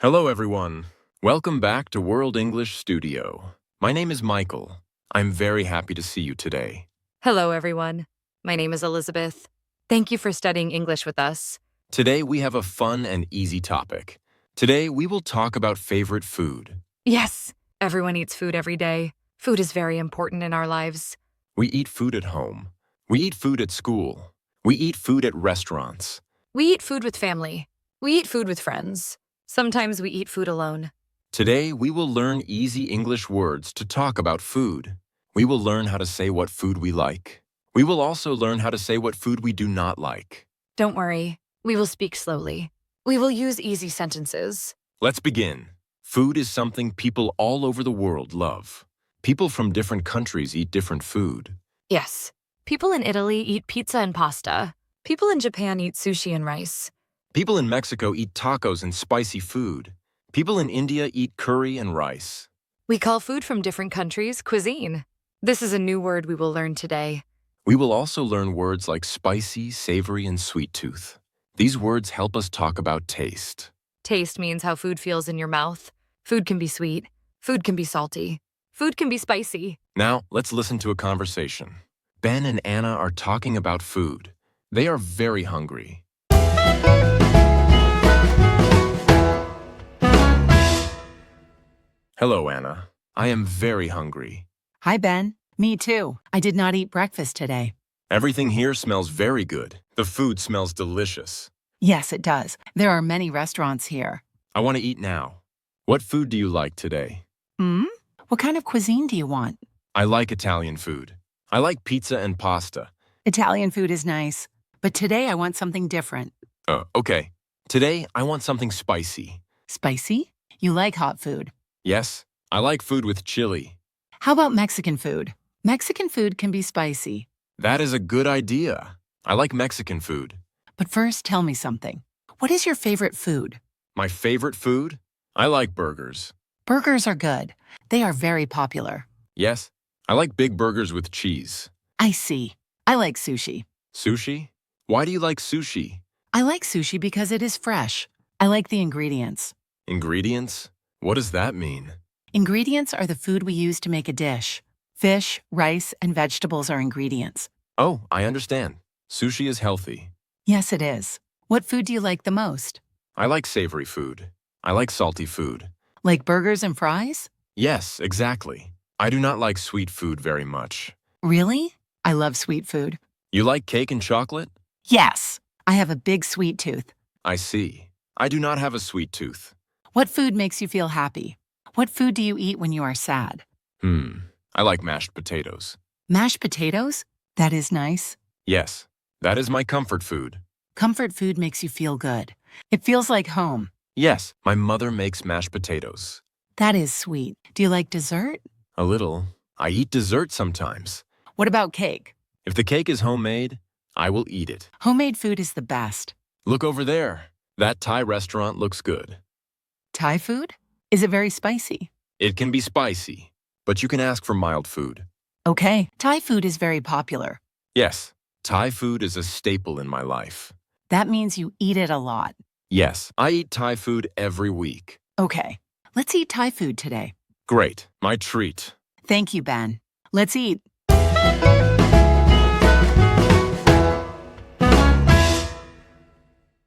Hello, everyone. Welcome back to World English Studio. My name is Michael. I'm very happy to see you today. Hello, everyone. My name is Elizabeth. Thank you for studying English with us. Today, we have a fun and easy topic. Today, we will talk about favorite food. Yes, everyone eats food every day. Food is very important in our lives. We eat food at home. We eat food at school. We eat food at restaurants. We eat food with family. We eat food with friends. Sometimes we eat food alone. Today, we will learn easy English words to talk about food. We will learn how to say what food we like. We will also learn how to say what food we do not like. Don't worry, we will speak slowly. We will use easy sentences. Let's begin. Food is something people all over the world love. People from different countries eat different food. Yes, people in Italy eat pizza and pasta. People in Japan eat sushi and rice. People in Mexico eat tacos and spicy food. People in India eat curry and rice. We call food from different countries cuisine. This is a new word we will learn today. We will also learn words like spicy, savory, and sweet tooth. These words help us talk about taste. Taste means how food feels in your mouth. Food can be sweet. Food can be salty. Food can be spicy. Now, let's listen to a conversation. Ben and Anna are talking about food. They are very hungry. Hello, Anna. I am very hungry. Hi, Ben. Me too. I did not eat breakfast today. Everything here smells very good. The food smells delicious. Yes, it does. There are many restaurants here. I want to eat now. What food do you like today? What kind of cuisine do you want? I like Italian food. I like pizza and pasta. Italian food is nice, but today I want something different. Okay. Today, I want something spicy. Spicy? You like hot food. Yes, I like food with chili. How about Mexican food? Mexican food can be spicy. That is a good idea. I like Mexican food. But first, tell me something. What is your favorite food? My favorite food? I like burgers. Burgers are good. They are very popular. Yes, I like big burgers with cheese. I see. I like sushi. Sushi? Why do you like sushi? I like sushi because it is fresh. I like the ingredients. Ingredients? What does that mean? Ingredients are the food we use to make a dish. Fish, rice, and vegetables are ingredients. Oh, I understand. Sushi is healthy. Yes, it is. What food do you like the most? I like savory food. I like salty food. Like burgers and fries? Yes, exactly. I do not like sweet food very much. Really? I love sweet food. You like cake and chocolate? Yes. I have a big sweet tooth. I see. I do not have a sweet tooth. What food makes you feel happy? What food do you eat when you are sad? I like mashed potatoes. Mashed potatoes? That is nice. Yes, that is my comfort food. Comfort food makes you feel good. It feels like home. Yes, my mother makes mashed potatoes. That is sweet. Do you like dessert? A little. I eat dessert sometimes. What about cake? If the cake is homemade, I will eat it. Homemade food is the best. Look over there. That Thai restaurant looks good. Thai food? Is it very spicy? It can be spicy, but you can ask for mild food. Okay, Thai food is very popular. Yes, Thai food is a staple in my life. That means you eat it a lot. Yes, I eat Thai food every week. Okay, let's eat Thai food today. Great, my treat. Thank you, Ben. Let's eat.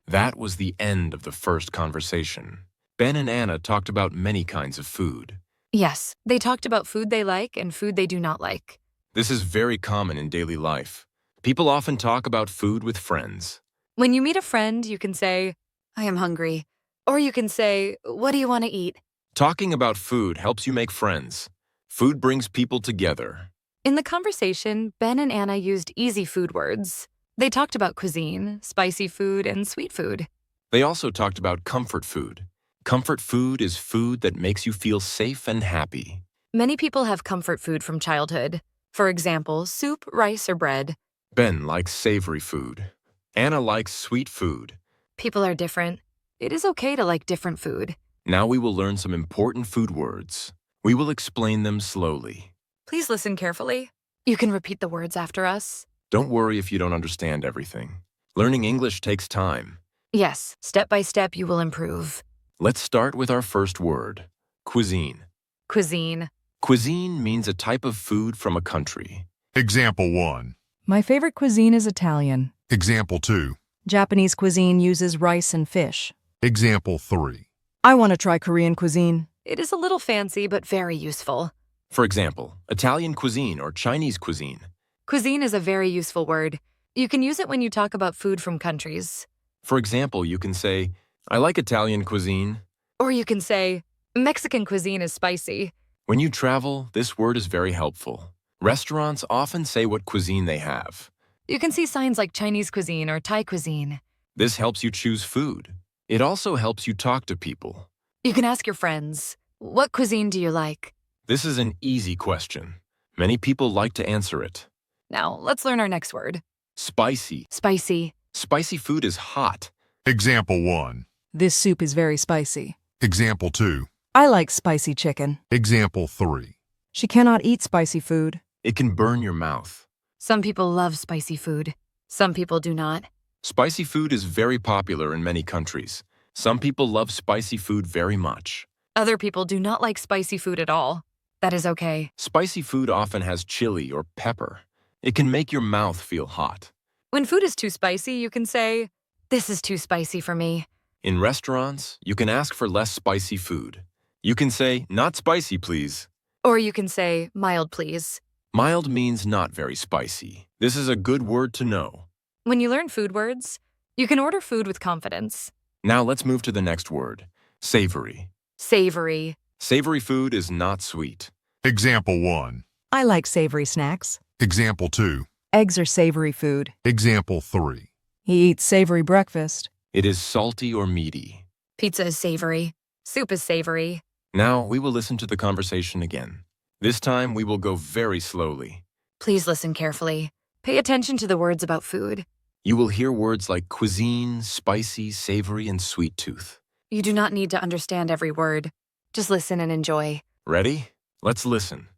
That was the end of the first conversation. Ben and Anna talked about many kinds of food. Yes, they talked about food they like and food they do not like. This is very common in daily life. People often talk about food with friends. When you meet a friend, you can say, I am hungry. Or you can say, what do you want to eat? Talking about food helps you make friends. Food brings people together. In the conversation, Ben and Anna used easy food words. They talked about cuisine, spicy food, and sweet food. They also talked about comfort food. Comfort food is food that makes you feel safe and happy. Many people have comfort food from childhood. For example, soup, rice, or bread. Ben likes savory food. Anna likes sweet food. People are different. It is okay to like different food. Now we will learn some important food words. We will explain them slowly. Please listen carefully. You can repeat the words after us. Don't worry if you don't understand everything. Learning English takes time. Yes, step by step you will improve. Let's start with our first word, cuisine. Cuisine. Cuisine means a type of food from a country. Example 1. My favorite cuisine is Italian. Example 2. Japanese cuisine uses rice and fish. Example 3. I want to try Korean cuisine. It is a little fancy, but very useful. For example, Italian cuisine or Chinese cuisine. Cuisine is a very useful word. You can use it when you talk about food from countries. For example, you can say, I like Italian cuisine. Or you can say, Mexican cuisine is spicy. When you travel, this word is very helpful. Restaurants often say what cuisine they have. You can see signs like Chinese cuisine or Thai cuisine. This helps you choose food. It also helps you talk to people. You can ask your friends, what cuisine do you like? This is an easy question. Many people like to answer it. Now, let's learn our next word. Spicy. Spicy. Spicy food is hot. Example 1. This soup is very spicy. Example 2. I like spicy chicken. Example 3. She cannot eat spicy food. It can burn your mouth. Some people love spicy food. Some people do not. Spicy food is very popular in many countries. Some people love spicy food very much. Other people do not like spicy food at all. That is okay. Spicy food often has chili or pepper. It can make your mouth feel hot. When food is too spicy, you can say, this is too spicy for me. In restaurants, you can ask for less spicy food. You can say, not spicy, please. Or you can say, mild please. Mild means not very spicy. This is a good word to know. When you learn food words, you can order food with confidence. Now let's move to the next word, savory. Savory. Savory food is not sweet. Example 1. I like savory snacks. Example 2. Eggs are savory food. Example 3. He eats savory breakfast. It is salty or meaty. Pizza is savory. Soup is savory. Now we will listen to the conversation again. This time we will go very slowly. Please listen carefully. Pay attention to the words about food. You will hear words like cuisine, spicy, savory, and sweet tooth. You do not need to understand every word. Just listen and enjoy. Ready? Let's listen.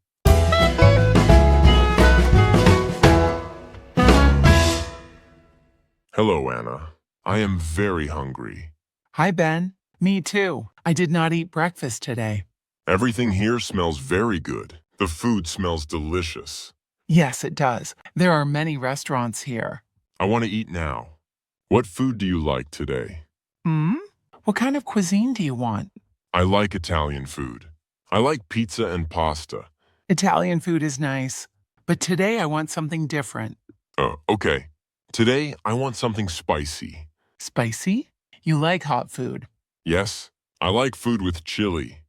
Hello, Anna. I am very hungry. Hi, Ben. Me too. I did not eat breakfast today. Everything here smells very good. The food smells delicious. Yes, it does. There are many restaurants here. I want to eat now. What food do you like today? What kind of cuisine do you want? I like Italian food. I like pizza and pasta. Italian food is nice, but today I want something different. Okay. Today, I want something spicy. Spicy? You like hot food. Yes, I like food with chili.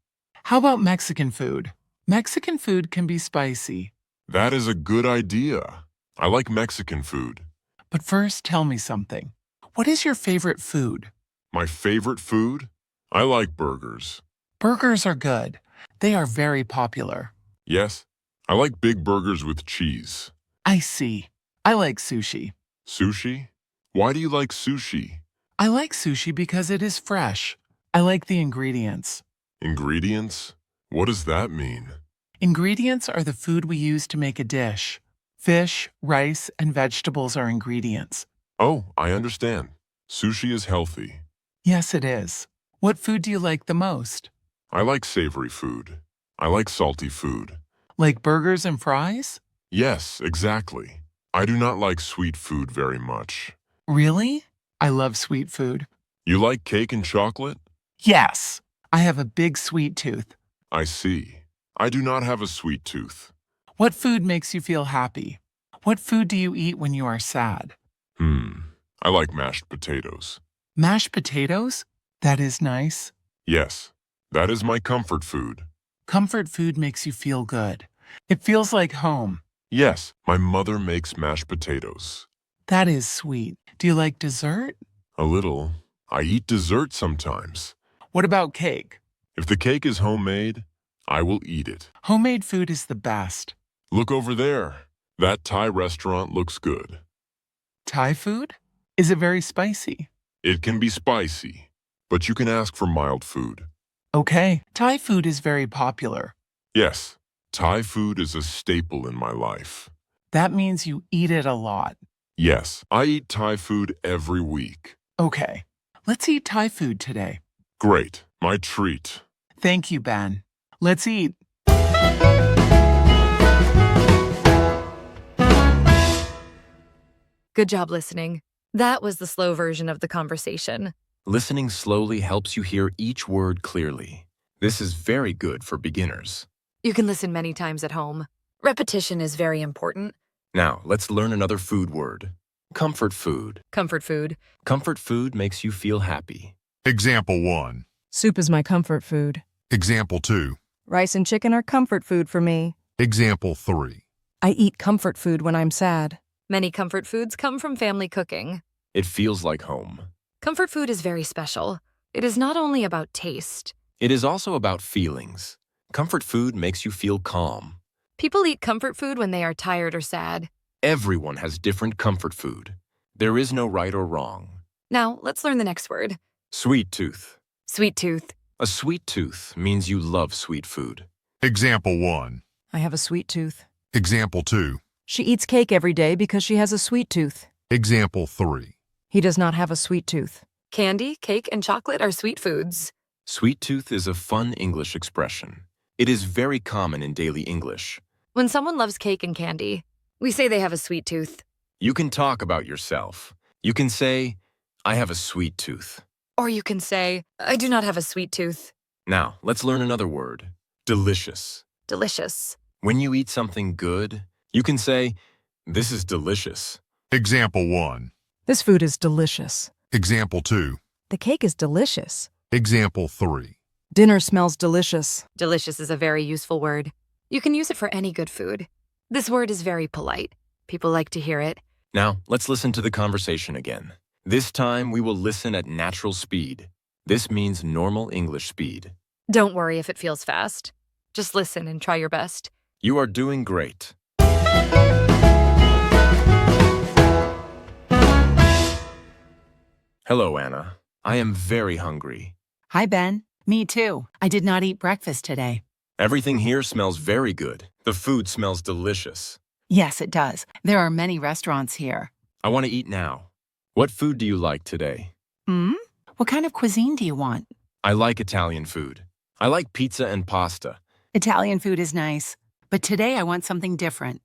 How about Mexican food? Mexican food can be spicy. That is a good idea. I like Mexican food. But first, tell me something. What is your favorite food? My favorite food? I like burgers. Burgers are good. They are very popular. Yes, I like big burgers with cheese. I see. I like sushi. Sushi? Why do you like sushi? I like sushi because it is fresh. I like the ingredients. Ingredients? What does that mean? Ingredients are the food we use to make a dish. Fish, rice, and vegetables are ingredients. Oh, I understand. Sushi is healthy. Yes, it is. What food do you like the most? I like savory food. I like salty food. Like burgers and fries? Yes, exactly. I do not like sweet food very much. Really? I love sweet food. You like cake and chocolate? Yes. I have a big sweet tooth. I see. I do not have a sweet tooth. What food makes you feel happy? What food do you eat when you are sad? I like mashed potatoes. Mashed potatoes? That is nice. Yes, that is my comfort food. Comfort food makes you feel good. It feels like home. Yes, my mother makes mashed potatoes. That is sweet. Do you like dessert? A little. I eat dessert sometimes. What about cake? If the cake is homemade, I will eat it. Homemade food is the best. Look over there. That Thai restaurant looks good. Thai food? Is it very spicy? It can be spicy, but you can ask for mild food. Okay, Thai food is very popular. Yes, Thai food is a staple in my life. That means you eat it a lot. Yes, I eat Thai food every week. Okay, let's eat Thai food today. Great, my treat. Thank you, Ben. Let's eat. Good job listening. That was the slow version of the conversation. Listening slowly helps you hear each word clearly. This is very good for beginners. You can listen many times at home. Repetition is very important. Now, let's learn another food word. Comfort food. Comfort food. Comfort food makes you feel happy. Example 1. Soup is my comfort food. Example 2. Rice and chicken are comfort food for me. Example 3. I eat comfort food when I'm sad. Many comfort foods come from family cooking. It feels like home. Comfort food is very special. It is not only about taste. It is also about feelings. Comfort food makes you feel calm. People eat comfort food when they are tired or sad. Everyone has different comfort food. There is no right or wrong. Now, let's learn the next word. Sweet tooth. Sweet tooth. A sweet tooth means you love sweet food. Example 1. I have a sweet tooth. Example 2. She eats cake every day because she has a sweet tooth. Example 3. He does not have a sweet tooth. Candy, cake, and chocolate are sweet foods. Sweet tooth is a fun English expression. It is very common in daily English. When someone loves cake and candy, we say they have a sweet tooth. You can talk about yourself. You can say, I have a sweet tooth. Or you can say, I do not have a sweet tooth. Now, let's learn another word. Delicious. Delicious. When you eat something good, you can say, this is delicious. Example 1. This food is delicious. Example 2. The cake is delicious. Example 3. Dinner smells delicious. Delicious is a very useful word. You can use it for any good food. This word is very polite. People like to hear it. Now, let's listen to the conversation again. This time, we will listen at natural speed. This means normal English speed. Don't worry if it feels fast. Just listen and try your best. You are doing great. Hello, Anna. I am very hungry. Hi, Ben. Me too. I did not eat breakfast today. Everything here smells very good. The food smells delicious. Yes, it does. There are many restaurants here. I want to eat now. What food do you like today? What kind of cuisine do you want? I like Italian food. I like pizza and pasta. Italian food is nice, but today I want something different.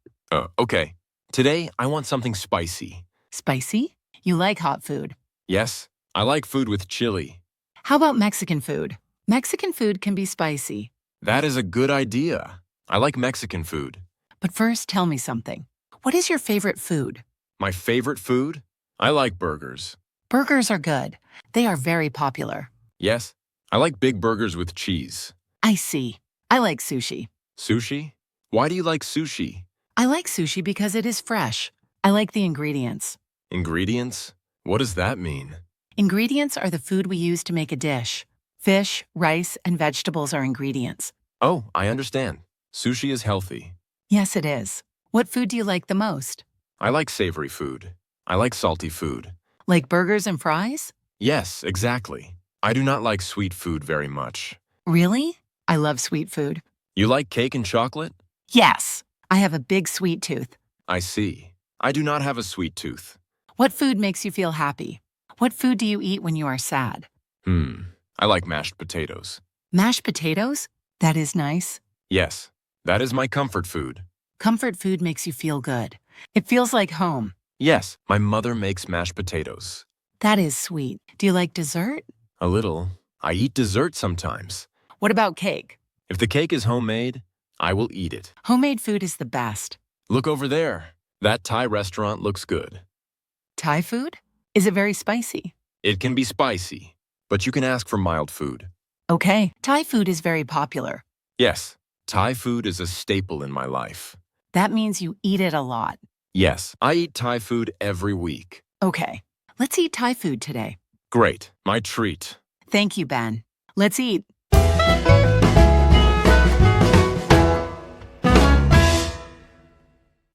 Okay. Today, I want something spicy. Spicy? You like hot food. Yes, I like food with chili. How about Mexican food? Mexican food can be spicy. That is a good idea. I like Mexican food. But first, tell me something. What is your favorite food? My favorite food? I like burgers. Burgers are good. They are very popular. Yes, I like big burgers with cheese. I see. I like sushi. Sushi? Why do you like sushi? I like sushi because it is fresh. I like the ingredients. Ingredients? What does that mean? Ingredients are the food we use to make a dish. Fish, rice, and vegetables are ingredients. Oh, I understand. Sushi is healthy. Yes, it is. What food do you like the most? I like savory food. I like salty food. Like burgers and fries? Yes, exactly. I do not like sweet food very much. Really? I love sweet food. You like cake and chocolate? Yes. I have a big sweet tooth. I see. I do not have a sweet tooth. What food makes you feel happy? What food do you eat when you are sad? I like mashed potatoes. Mashed potatoes? That is nice. Yes, that is my comfort food. Comfort food makes you feel good. It feels like home. Yes, my mother makes mashed potatoes. That is sweet. Do you like dessert? A little. I eat dessert sometimes. What about cake? If the cake is homemade, I will eat it. Homemade food is the best. Look over there. That Thai restaurant looks good. Thai food? Is it very spicy? It can be spicy, but you can ask for mild food. Okay, Thai food is very popular. Yes, Thai food is a staple in my life. That means you eat it a lot. Yes, I eat Thai food every week. Okay, let's eat Thai food today. Great, my treat. Thank you, Ben. Let's eat.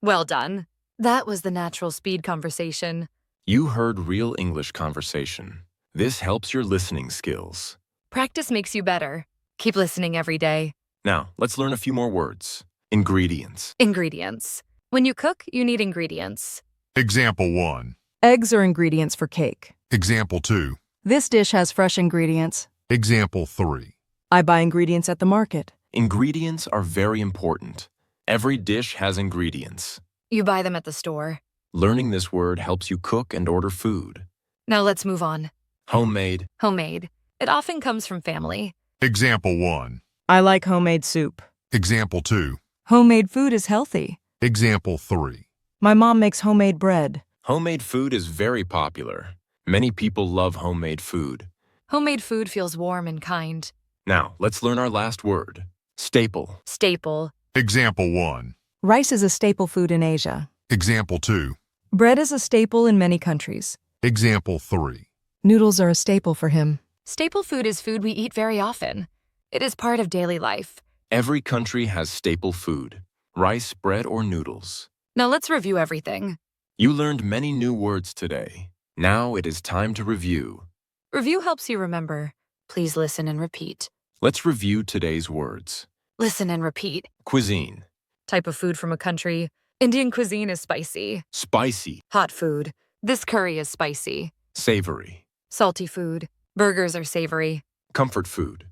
Well done. That was the natural speed conversation. You heard real English conversation. This helps your listening skills. Practice makes you better. Keep listening every day. Now, let's learn a few more words. Ingredients. Ingredients. When you cook, you need ingredients. Example 1. Eggs are ingredients for cake. Example 2. This dish has fresh ingredients. Example 3. I buy ingredients at the market. Ingredients are very important. Every dish has ingredients. You buy them at the store. Learning this word helps you cook and order food. Now let's move on. Homemade. Homemade. It often comes from family. Example 1. I like homemade soup. Example 2. Homemade food is healthy. Example 3. My mom makes homemade bread. Homemade food is very popular. Many people love homemade food. Homemade food feels warm and kind. Now, let's learn our last word. Staple. Staple. Example 1. Rice is a staple food in Asia. Example 2. Bread is a staple in many countries. Example 3. Noodles are a staple for him. Staple food is food we eat very often. It is part of daily life. Every country has staple food. Rice, bread, or noodles. Now let's review everything. You learned many new words today. Now it is time to review. Review helps you remember. Please listen and repeat. Let's review today's words. Listen and repeat. Cuisine. Type of food from a country. Indian cuisine is spicy. Spicy. Hot food. This curry is spicy. Savory. Salty food. Burgers are savory. Comfort food.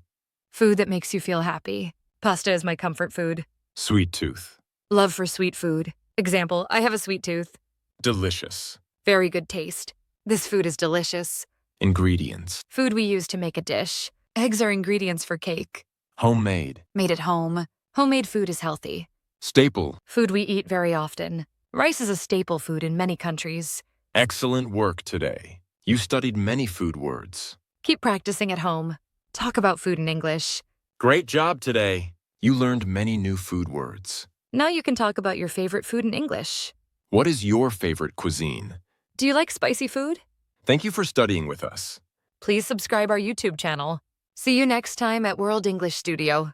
Food that makes you feel happy. Pasta is my comfort food. Sweet tooth. Love for sweet food. Example, I have a sweet tooth. Delicious. Very good taste. This food is delicious. Ingredients. Food we use to make a dish. Eggs are ingredients for cake. Homemade. Made at home. Homemade food is healthy. Staple. Food we eat very often. Rice is a staple food in many countries. Excellent work today. You studied many food words. Keep practicing at home. Talk about food in English. Great job today. You learned many new food words. Now you can talk about your favorite food in English. What is your favorite cuisine? Do you like spicy food? Thank you for studying with us. Please subscribe our YouTube channel. See you next time at World English Studio.